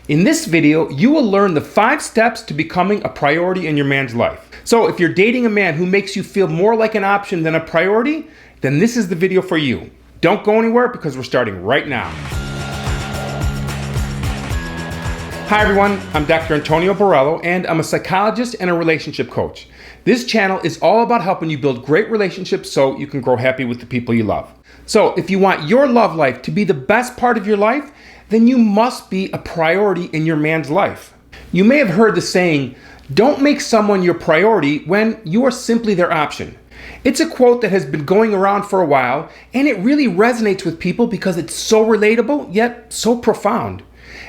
In this video, you will learn the 5 steps to becoming a priority in your man's life. So if you're dating a man who makes you feel more like an option than a priority, then this is the video for you. Don't go anywhere because we're starting right now. Hi everyone, I'm Dr. Antonio Borrello and I'm a psychologist and a relationship coach. This channel is all about helping you build great relationships so you can grow happy with the people you love. So if you want your love life to be the best part of your life, then you must be a priority in your man's life. You may have heard the saying, don't make someone your priority when you are simply their option. It's a quote that has been going around for a while, and it really resonates with people because it's so relatable, yet so profound.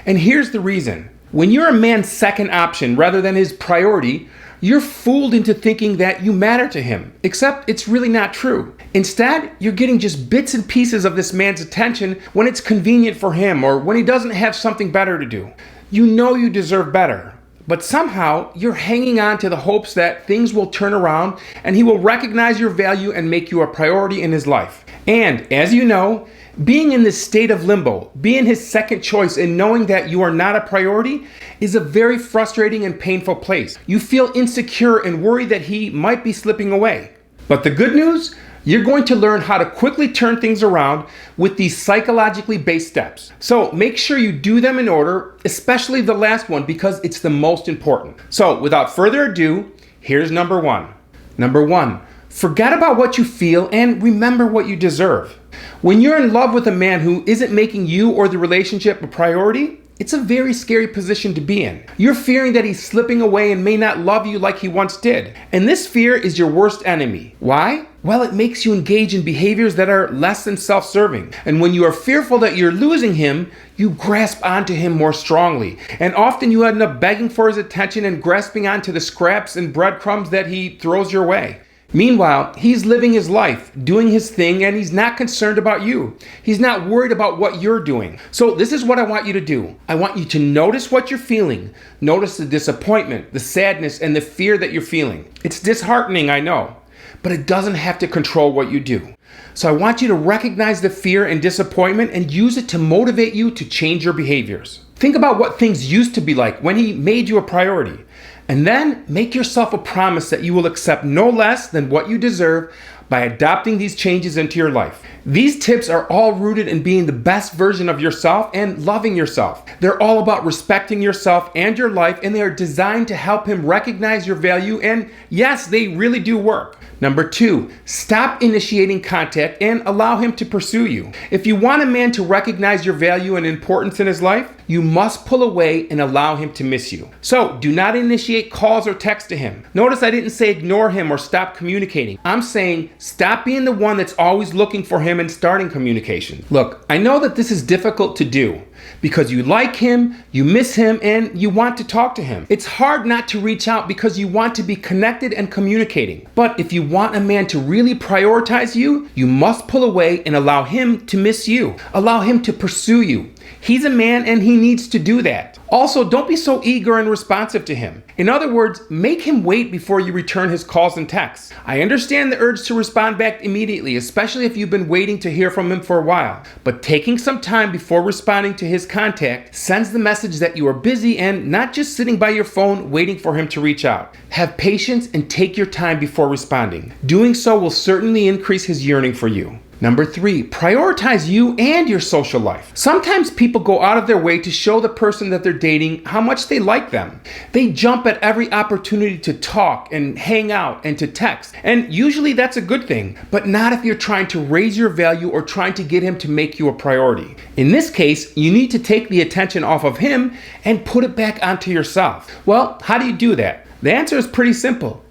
And here's the reason. When you're a man's second option rather than his priority, you're fooled into thinking that you matter to him, except it's really not true. Instead, you're getting just bits and pieces of this man's attention when it's convenient for him or when he doesn't have something better to do. You know you deserve better, but somehow you're hanging on to the hopes that things will turn around and he will recognize your value and make you a priority in his life. And as you know, being in this state of limbo, being his second choice and knowing that you are not a priority is a very frustrating and painful place. You feel insecure and worry that he might be slipping away. But the good news, you're going to learn how to quickly turn things around with these psychologically based steps. So make sure you do them in order, especially the last one because it's the most important. So without further ado, here's number 1. Number 1, forget about what you feel and remember what you deserve. When you're in love with a man who isn't making you or the relationship a priority, it's a very scary position to be in. You're fearing that he's slipping away and may not love you like he once did. And this fear is your worst enemy. Why? Well, it makes you engage in behaviors that are less than self-serving. And when you are fearful that you're losing him, you grasp onto him more strongly. And often you end up begging for his attention and grasping onto the scraps and breadcrumbs that he throws your way. Meanwhile, he's living his life, doing his thing, and he's not concerned about you. He's not worried about what you're doing. So this is what I want you to do. I want you to notice what you're feeling. Notice the disappointment, the sadness, and the fear that you're feeling. It's disheartening, I know, but it doesn't have to control what you do. So I want you to recognize the fear and disappointment and use it to motivate you to change your behaviors. Think about what things used to be like when he made you a priority. And then make yourself a promise that you will accept no less than what you deserve by adopting these changes into your life. These tips are all rooted in being the best version of yourself and loving yourself. They're all about respecting yourself and your life, and they are designed to help him recognize your value, and yes, they really do work. Number 2, stop initiating contact and allow him to pursue you. If you want a man to recognize your value and importance in his life, you must pull away and allow him to miss you. So do not initiate calls or text to him. Notice I didn't say ignore him or stop communicating. I'm saying stop being the one that's always looking for him and starting communication. Look, I know that this is difficult to do because you like him, you miss him, and you want to talk to him. It's hard not to reach out because you want to be connected and communicating. But if you want a man to really prioritize you, you must pull away and allow him to miss you. Allow him to pursue you. He's a man and he needs to do that. Also, don't be so eager and responsive to him. In other words, make him wait before you return his calls and texts. I understand the urge to respond back immediately, especially if you've been waiting to hear from him for a while. But taking some time before responding to his contact sends the message that you are busy and not just sitting by your phone waiting for him to reach out. Have patience and take your time before responding. Doing so will certainly increase his yearning for you. Number 3, prioritize you and your social life. Sometimes people go out of their way to show the person that they're dating how much they like them. They jump at every opportunity to talk and hang out and to text. And usually that's a good thing, but not if you're trying to raise your value or trying to get him to make you a priority. In this case, you need to take the attention off of him and put it back onto yourself. Well, how do you do that? The answer is pretty simple.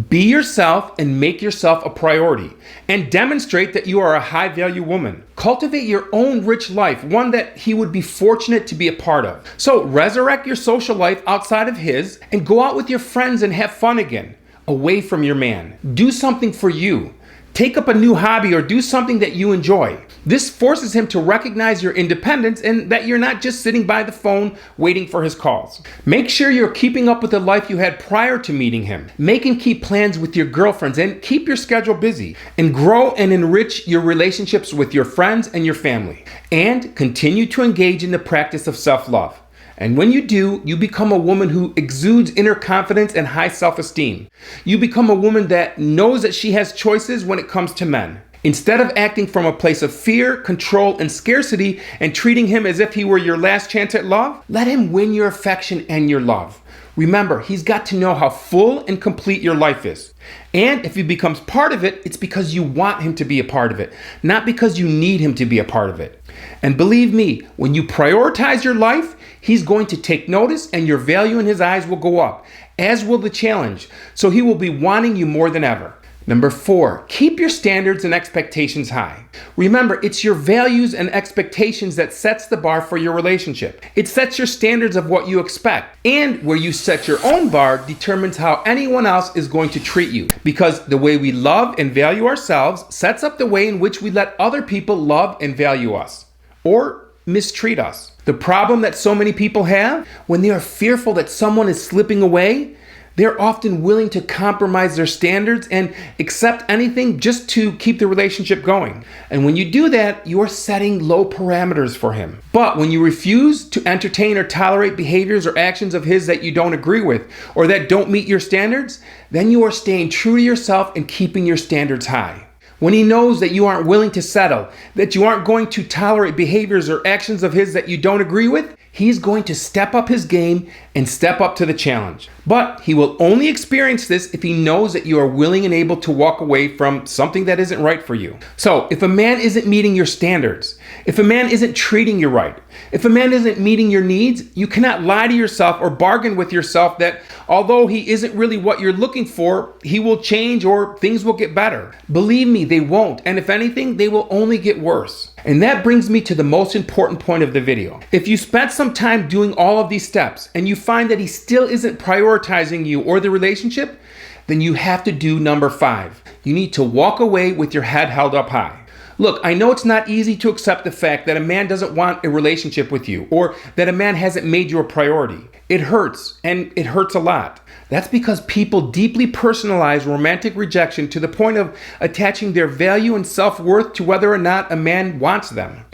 Be yourself and make yourself a priority and demonstrate that you are a high value woman. Cultivate your own rich life, one that he would be fortunate to be a part of. So resurrect your social life outside of his and go out with your friends and have fun again, away from your man. Do something for you. Take up a new hobby or do something that you enjoy. This forces him to recognize your independence and that you're not just sitting by the phone waiting for his calls. Make sure you're keeping up with the life you had prior to meeting him. Make and keep plans with your girlfriends and keep your schedule busy. And grow and enrich your relationships with your friends and your family. And continue to engage in the practice of self-love. And when you do, you become a woman who exudes inner confidence and high self-esteem. You become a woman that knows that she has choices when it comes to men. Instead of acting from a place of fear, control, and scarcity and treating him as if he were your last chance at love, let him win your affection and your love. Remember, he's got to know how full and complete your life is. And if he becomes part of it, it's because you want him to be a part of it, not because you need him to be a part of it. And believe me, when you prioritize your life, he's going to take notice and your value in his eyes will go up, as will the challenge. So he will be wanting you more than ever. Number 4, keep your standards and expectations high. Remember, it's your values and expectations that sets the bar for your relationship. It sets your standards of what you expect. And where you set your own bar determines how anyone else is going to treat you. Because the way we love and value ourselves sets up the way in which we let other people love and value us. Or mistreat us. The problem that so many people have, when they are fearful that someone is slipping away, they're often willing to compromise their standards and accept anything just to keep the relationship going. And when you do that, you are setting low parameters for him. But when you refuse to entertain or tolerate behaviors or actions of his that you don't agree with or that don't meet your standards, then you are staying true to yourself and keeping your standards high. When he knows that you aren't willing to settle, that you aren't going to tolerate behaviors or actions of his that you don't agree with, he's going to step up his game and step up to the challenge. But he will only experience this if he knows that you are willing and able to walk away from something that isn't right for you. So if a man isn't meeting your standards, if a man isn't treating you right, if a man isn't meeting your needs, you cannot lie to yourself or bargain with yourself that although he isn't really what you're looking for, he will change or things will get better. Believe me, they won't. And if anything, they will only get worse. And that brings me to the most important point of the video. If you spent some time doing all of these steps and you find that he still isn't prioritizing you or the relationship, then you have to do number 5. You need to walk away with your head held up high. Look, I know it's not easy to accept the fact that a man doesn't want a relationship with you or that a man hasn't made you a priority. It hurts, and it hurts a lot. That's because people deeply personalize romantic rejection to the point of attaching their value and self-worth to whether or not a man wants them.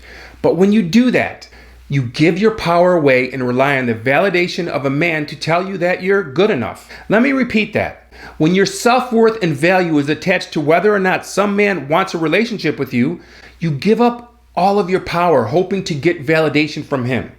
But when you do that, you give your power away and rely on the validation of a man to tell you that you're good enough. Let me repeat that. When your self-worth and value is attached to whether or not some man wants a relationship with you, you give up all of your power hoping to get validation from him.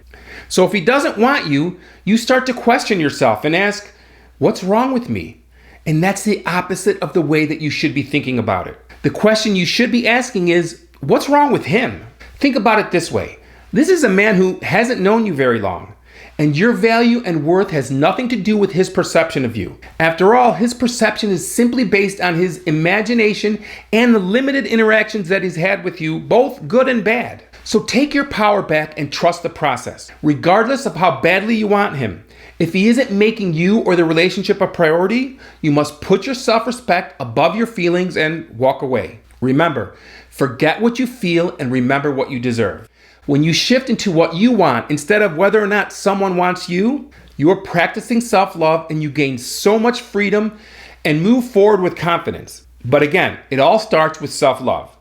So if he doesn't want you, you start to question yourself and ask, what's wrong with me? And that's the opposite of the way that you should be thinking about it. The question you should be asking is, what's wrong with him? Think about it this way. This is a man who hasn't known you very long, and your value and worth has nothing to do with his perception of you. After all, his perception is simply based on his imagination and the limited interactions that he's had with you, both good and bad. So take your power back and trust the process. Regardless of how badly you want him, if he isn't making you or the relationship a priority, you must put your self-respect above your feelings and walk away. Remember, forget what you feel and remember what you deserve. When you shift into what you want instead of whether or not someone wants you, you are practicing self-love and you gain so much freedom and move forward with confidence. But again, it all starts with self-love.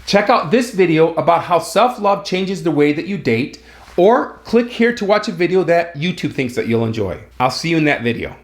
Check out this video about how self-love changes the way that you date, or click here to watch a video that YouTube thinks that you'll enjoy. I'll see you in that video.